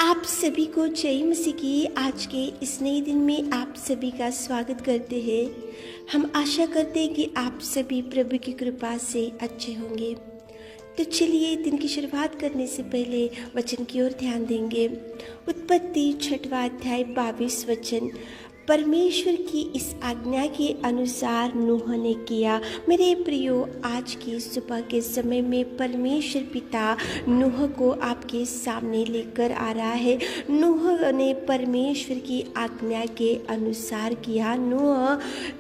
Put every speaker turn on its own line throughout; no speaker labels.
आप सभी को जय मसीह की आज के इस नए दिन में आप सभी का स्वागत करते हैं। हम आशा करते हैं कि आप सभी प्रभु की कृपा से अच्छे होंगे। तो चलिए दिन की शुरुआत करने से पहले वचन की ओर ध्यान देंगे। उत्पत्ति 6वां अध्याय 22 वचन। परमेश्वर की इस आज्ञा के अनुसार नूह ने किया। मेरे प्रियो, आज की सुबह के समय में परमेश्वर पिता नूह को आपके सामने लेकर आ रहा है। नूह ने परमेश्वर की आज्ञा के अनुसार किया।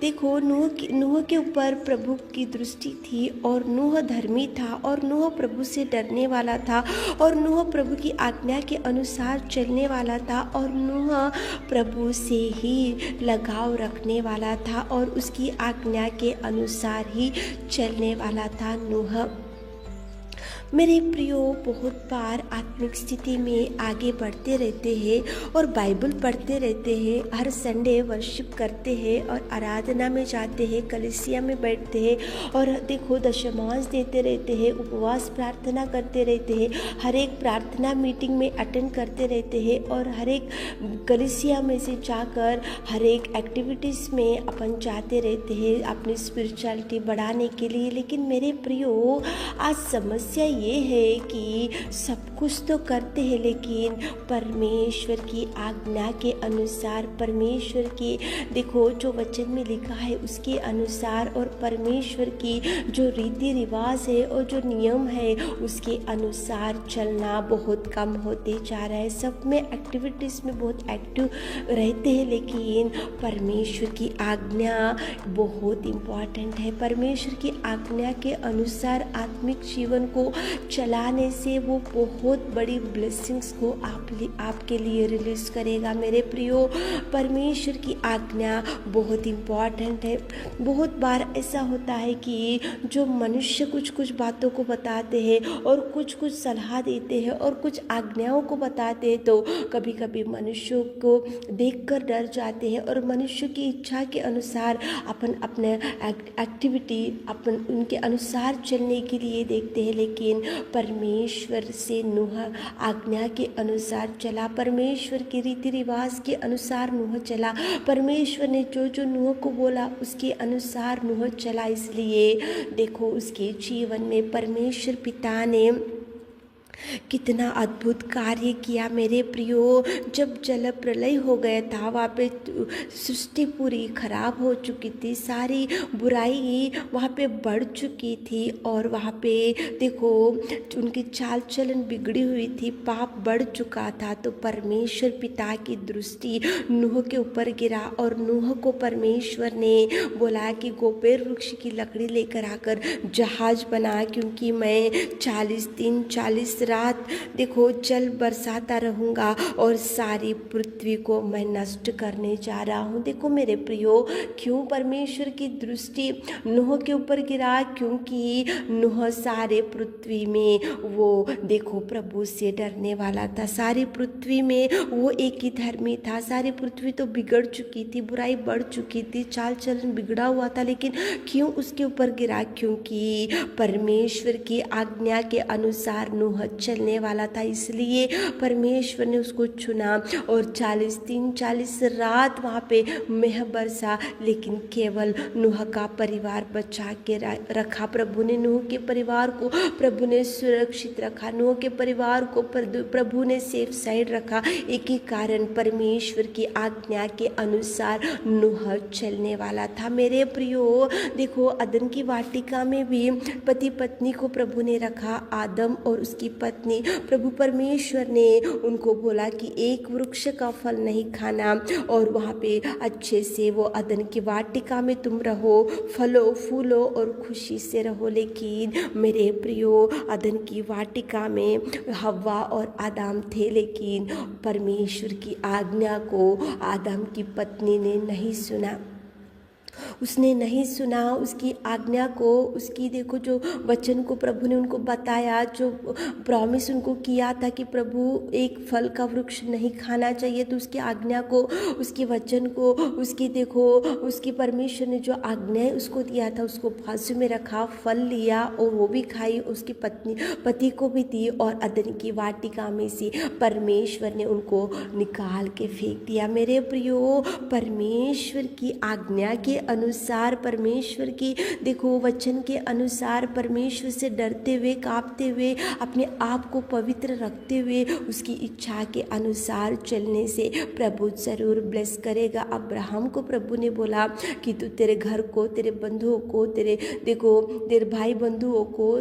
देखो, नूह के ऊपर प्रभु की दृष्टि थी और नूह धर्मी था और नूह प्रभु से डरने वाला था और नूह प्रभु की आज्ञा के अनुसार चलने वाला था और नूह प्रभु से ही लगाव रखने वाला था और उसकी आज्ञा के अनुसार ही चलने वाला था नूह। मेरे प्रियो, बहुत बार आत्मिक स्थिति में आगे बढ़ते रहते हैं और बाइबल पढ़ते रहते हैं, हर संडे वर्शिप करते हैं और आराधना में जाते हैं, कलीसिया में बैठते हैं और देखो दशमांश देते रहते हैं, उपवास प्रार्थना करते रहते हैं, हर एक प्रार्थना मीटिंग में अटेंड करते रहते हैं और हर एक कलीसिया में से जाकर हर एक एक्टिविटीज़ में अपन जाते रहते हैं अपनी स्पिरिचुअलिटी बढ़ाने के लिए। लेकिन मेरे प्रियो, आज समस्या ये है कि सब कुछ तो करते हैं लेकिन परमेश्वर की आज्ञा के अनुसार, परमेश्वर की देखो जो वचन में लिखा है उसके अनुसार और परमेश्वर की जो रीति रिवाज है और जो नियम है उसके अनुसार चलना बहुत कम होते जा रहा है। सब में एक्टिविटीज़ में बहुत एक्टिव रहते हैं लेकिन परमेश्वर की आज्ञा बहुत इम्पॉर्टेंट है। परमेश्वर की आज्ञा के अनुसार आत्मिक जीवन को चलाने से वो बहुत बड़ी ब्लेसिंग्स को आपके लिए रिलीज करेगा। मेरे प्रियो, परमेश्वर की आज्ञा बहुत इम्पॉर्टेंट है। बहुत बार ऐसा होता है कि जो मनुष्य कुछ कुछ बातों को बताते हैं और कुछ कुछ सलाह देते हैं और कुछ आज्ञाओं को बताते हैं तो कभी कभी मनुष्यों को देखकर डर जाते हैं और मनुष्य की इच्छा के अनुसार अपन अपने एक्टिविटी अपन उनके अनुसार चलने के लिए देखते हैं। लेकिन परमेश्वर से नूह आज्ञा के अनुसार चला, परमेश्वर के रीति रिवाज के अनुसार नूह चला, परमेश्वर ने जो जो नूह को बोला उसके अनुसार नूह चला। इसलिए देखो उसके जीवन में परमेश्वर पिता ने कितना अद्भुत कार्य किया। मेरे प्रियो, जब जल प्रलय हो गया था वहाँ पे सृष्टि पूरी खराब हो चुकी थी, सारी बुराई वहाँ पे बढ़ चुकी थी और वहाँ पे देखो उनकी चाल चलन बिगड़ी हुई थी, पाप बढ़ चुका था। तो परमेश्वर पिता की दृष्टि नूह के ऊपर गिरा और नूह को परमेश्वर ने बोला कि गोपेर वृक्ष की लकड़ी लेकर आकर जहाज बना, क्योंकि मैं 40 दिन 40 रात देखो जल बरसाता रहूँगा और सारी पृथ्वी को मैं नष्ट करने जा रहा हूँ। देखो मेरे प्रियो, क्यों परमेश्वर की दृष्टि नूह के ऊपर गिरा? क्योंकि नूह सारे पृथ्वी में वो देखो प्रभु से डरने वाला था, सारी पृथ्वी में वो एक ही धर्मी था। सारी पृथ्वी तो बिगड़ चुकी थी, बुराई बढ़ चुकी थी, चाल चलन बिगड़ा हुआ था, लेकिन क्यों उसके ऊपर गिरा? क्योंकि परमेश्वर की आज्ञा के अनुसार नूह चलने वाला था। इसलिए परमेश्वर ने उसको चुना और 40 दिन 40 रात वहाँ पे मेह बरसा, लेकिन केवल नूह का परिवार बचा के रखा। प्रभु ने नूह के परिवार को प्रभु ने सुरक्षित रखा, नूह के परिवार को प्रभु ने सेफ साइड रखा। एक ही कारण, परमेश्वर की आज्ञा के अनुसार नूह चलने वाला था। मेरे प्रियो, देखो अदन की वाटिका में भी पति पत्नी को प्रभु ने रखा, आदम और उसकी पत्नी। प्रभु परमेश्वर ने उनको बोला कि एक वृक्ष का फल नहीं खाना और वहाँ पे अच्छे से वो अदन की वाटिका में तुम रहो, फलो फूलो और खुशी से रहो। लेकिन मेरे प्रियो, अदन की वाटिका में हव्वा और आदम थे, लेकिन परमेश्वर की आज्ञा को आदम की पत्नी ने नहीं सुना। उसने नहीं सुना उसकी आज्ञा को, उसकी देखो जो वचन को प्रभु ने उनको बताया, जो प्रॉमिस उनको किया था कि प्रभु एक फल का वृक्ष नहीं खाना चाहिए, तो उसकी आज्ञा को, उसके वचन को, उसकी देखो उसकी परमेश्वर ने जो आज्ञा उसको दिया था उसको बाजू में रखा, फल लिया और वो भी खाई, उसकी पति को भी दी और अदन की वाटिका में से परमेश्वर ने उनको निकाल के फेंक दिया। मेरे प्रियो, परमेश्वर की आज्ञा के अनुसार, परमेश्वर की देखो वचन के अनुसार, परमेश्वर से डरते हुए, कांपते हुए, अपने आप को पवित्र रखते हुए, उसकी इच्छा के अनुसार चलने से प्रभु जरूर ब्लेस करेगा। अब्राहम को प्रभु ने बोला कि तू तेरे घर को, तेरे बंधुओं को, तेरे भाई बंधुओं को,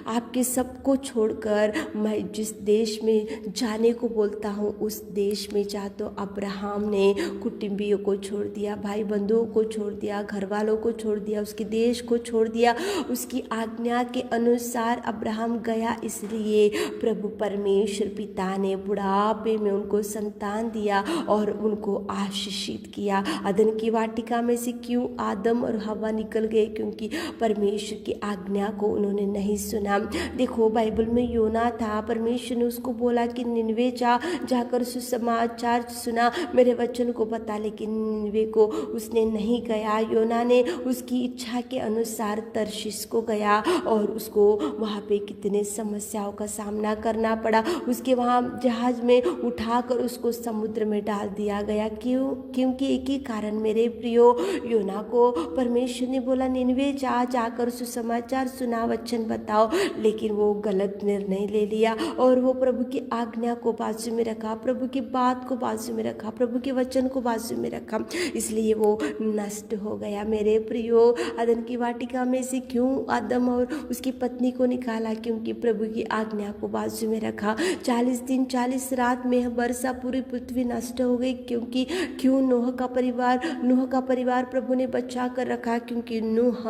आपके सबको छोड़कर मैं जिस देश में जाने को बोलता हूँ उस देश में जा। तो अब्राहम ने कुटुंबियों को छोड़ दिया, भाई बंधुओं को छोड़ दिया, घर वालों को छोड़ दिया, उसके देश को छोड़ दिया, उसकी आज्ञा के अनुसार अब्राहम गया। इसलिए प्रभु परमेश्वर पिता ने बुढ़ापे में उनको संतान दिया और उनको आशीषित किया। अदन की वाटिका में से क्यों आदम और हवा निकल गए? क्योंकि परमेश्वर की आज्ञा को उन्होंने नहीं सुना। देखो बाइबल में योना था, परमेश्वर ने उसको बोला कि निनवे जाकर सुसमाचार सुना, मेरे वचन को बता, लेकिन निनवे को उसने नहीं गया। योना ने उसकी इच्छा के अनुसार तर्शीश को गया और उसको वहाँ पे कितने समस्याओं का सामना करना पड़ा। उसके वहाँ जहाज में उठाकर उसको समुद्र में डाल दिया गया। क्यों? क्योंकि एक ही कारण मेरे प्रियो, योना को परमेश्वर ने बोला निनवे जाकर सुसमाचार सुना, वचन बताओ, लेकिन वो गलत निर्णय ले लिया और वो प्रभु की आज्ञा को बाजू में रखा, प्रभु की बात को बाजू में रखा, प्रभु के वचन को बाजू में रखा, इसलिए वो नष्ट हो गया। मेरे प्रियो, अदन की वाटिका में से क्यों आदम और उसकी पत्नी को निकाला? क्योंकि प्रभु की आज्ञा को बाजू में रखा। 40 दिन 40 रात में वर्षा पूरी पृथ्वी नष्ट हो गई। क्यों? नूह का परिवार प्रभु ने बचा कर रखा, क्योंकि नूह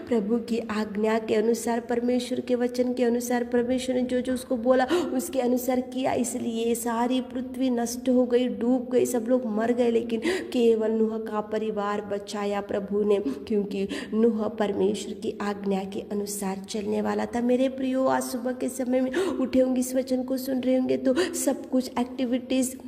प्रभु की आज्ञा के अनुसार, परमेश्वर के वचन के अनुसार, परमेश्वर ने जो उसको बोला उसके अनुसार किया। इसलिए सारी पृथ्वी नष्ट हो गई, डूब गई, सब लोग मर गए, लेकिन केवल नूह का परिवार बचाया प्रभु ने, क्योंकि नूह परमेश्वर की आज्ञा के अनुसार चलने वाला था। मेरे प्रियो, आज सुबह के समय में उठे होंगे, इस वचन को सुन रहे होंगे तो सब कुछ एक्टिविटीज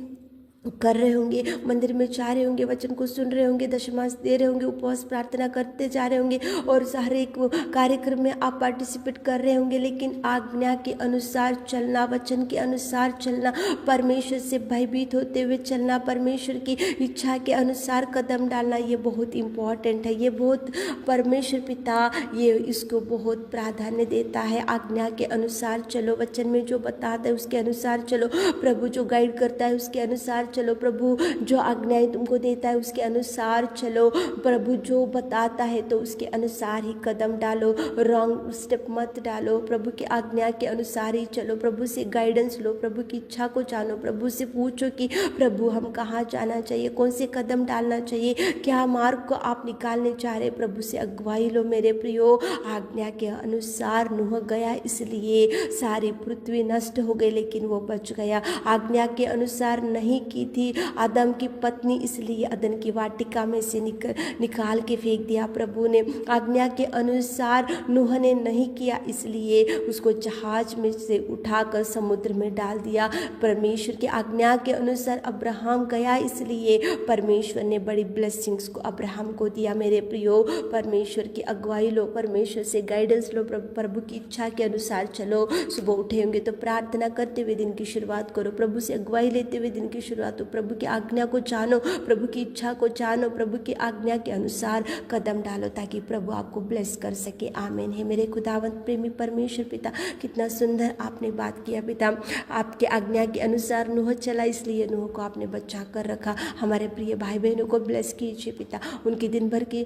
कर रहे होंगे, मंदिर में जा रहे होंगे, वचन को सुन रहे होंगे, दशमांश दे रहे होंगे, उपवास प्रार्थना करते जा रहे होंगे और हर एक कार्यक्रम में आप पार्टिसिपेट कर रहे होंगे, लेकिन आज्ञा के अनुसार चलना, वचन के अनुसार चलना, परमेश्वर से भयभीत होते हुए चलना, परमेश्वर की इच्छा के अनुसार कदम डालना, ये बहुत इम्पॉर्टेंट है। ये बहुत परमेश्वर पिता ये इसको बहुत प्राधान्य देता है। आज्ञा के अनुसार चलो, वचन में जो बताता है उसके अनुसार चलो, प्रभु जो गाइड करता है उसके अनुसार चलो, प्रभु जो आज्ञाएं तुमको देता है उसके अनुसार चलो, प्रभु जो बताता है तो उसके अनुसार ही कदम डालो, रॉन्ग स्टेप मत डालो, प्रभु की आज्ञा के अनुसार ही चलो, प्रभु से गाइडेंस लो, प्रभु की इच्छा को जानो, प्रभु से पूछो कि प्रभु हम कहाँ जाना चाहिए, कौन से कदम डालना चाहिए, क्या मार्ग को आप निकालने चाह रहे, प्रभु से अगुवाई लो। मेरे प्रियो, आज्ञा के अनुसार नूह गया, इसलिए सारी पृथ्वी नष्ट हो गई, लेकिन वो बच गया। आज्ञा के अनुसार नहीं की थी आदम की पत्नी, इसलिए अदन की वाटिका में से निकाल के फेंक दिया प्रभु ने। आज्ञा के अनुसार नूह ने नहीं किया, इसलिए उसको जहाज में से उठाकर समुद्र में डाल दिया। परमेश्वर की आज्ञा के अनुसार अब्राहम गया, इसलिए परमेश्वर ने बड़ी ब्लेसिंग्स को अब्राहम को दिया। मेरे प्रियो, परमेश्वर की अगुवाई लो, परमेश्वर से गाइडेंस लो, प्रभु की इच्छा के अनुसार चलो। सुबह उठे होंगे तो प्रार्थना करते हुए दिन की शुरुआत करो, प्रभु से अगुवाई लेते हुए दिन की शुरुआत, तो प्रभु की आज्ञा को जानो, प्रभु की इच्छा को जानो, प्रभु की आज्ञा के अनुसार कदम डालो, ताकि प्रभु आपको ब्लेस कर सके। आमीन है। मेरे खुदावंत प्रेमी परमेश्वर पिता, कितना सुंदर आपने बात किया पिता। आपके आज्ञा के अनुसार नूह चला, इसलिए नूह को आपने बचा कर रखा। हमारे प्रिय भाई बहनों को ब्लेस कीजिए पिता, उनके दिन भर के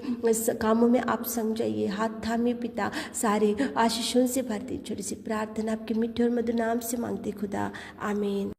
कामों में आप संग जाइए, हाथ थामिए पिता, सारे आशीषों से भर दी। छोटी सी प्रार्थना आपके मीठे और मधुर नाम से मांगते खुदा, आमीन।